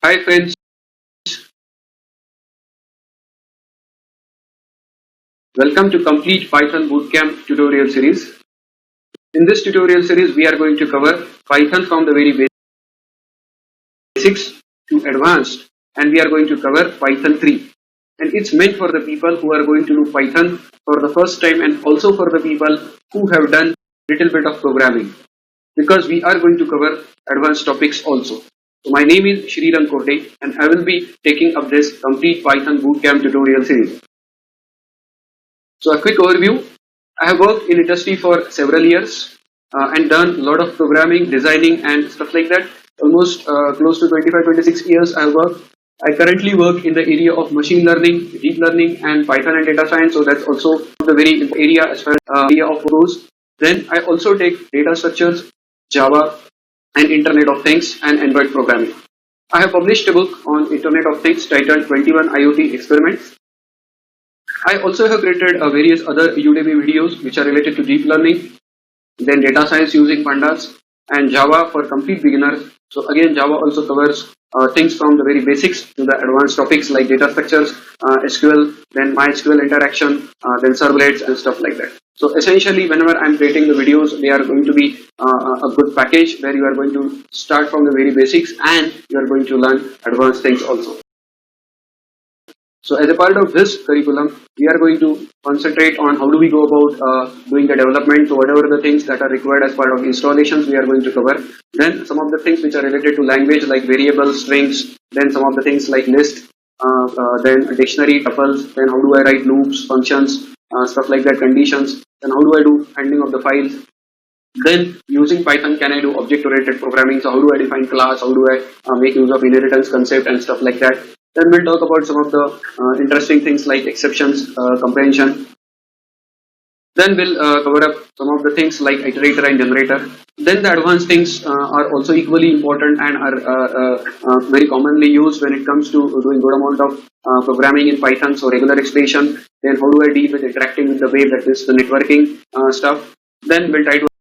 Hi friends, welcome to Complete Python Bootcamp tutorial series. In this tutorial series, we are going to cover Python from the very basics to advanced, and we are going to cover Python 3. And it's meant for the people who are going to do Python for the first time and also for the people who have done little bit of programming, because we are going to cover advanced topics also. So my name is Shriram Kote and I will be taking up this Complete Python Bootcamp tutorial series. So a quick overview. I have worked in industry for several years and done a lot of programming, designing and stuff like that. Almost close to 25-26 years I have worked. I currently work in the area of machine learning, deep learning and Python and data science. So that's also the very area as far as area of goes. Then I also take data structures, Java and Internet of Things and Android programming. I have published a book on Internet of Things titled 21 IoT Experiments. I also have created various other Udemy videos which are related to deep learning, then data science using pandas and Java for complete beginners. So again, Java also covers things from the very basics to the advanced topics like data structures, SQL, then MySQL interaction, then servlets and stuff like that. So essentially, whenever I'm creating the videos, they are going to be a good package where you are going to start from the very basics and you are going to learn advanced things also. So as a part of this curriculum, we are going to concentrate on how do we go about doing the development. So whatever the things that are required as part of installations, we are going to cover. Then some of the things which are related to language like variables, strings, then some of the things like list, then dictionary, tuples, then how do I write loops, functions, stuff like that, conditions, then how do I do handling of the files. Then using Python, can I do object-oriented programming? So how do I define class? How do I make use of inheritance concept and stuff like that? Then we'll talk about some of the interesting things like exceptions, comprehension. Then we'll cover up some of the things like iterator and generator. Then the advanced things are also equally important and are very commonly used when it comes to doing good amount of programming in Python. So regular expression. Then how do I deal with interacting with the web, that is the networking stuff. Then we'll try to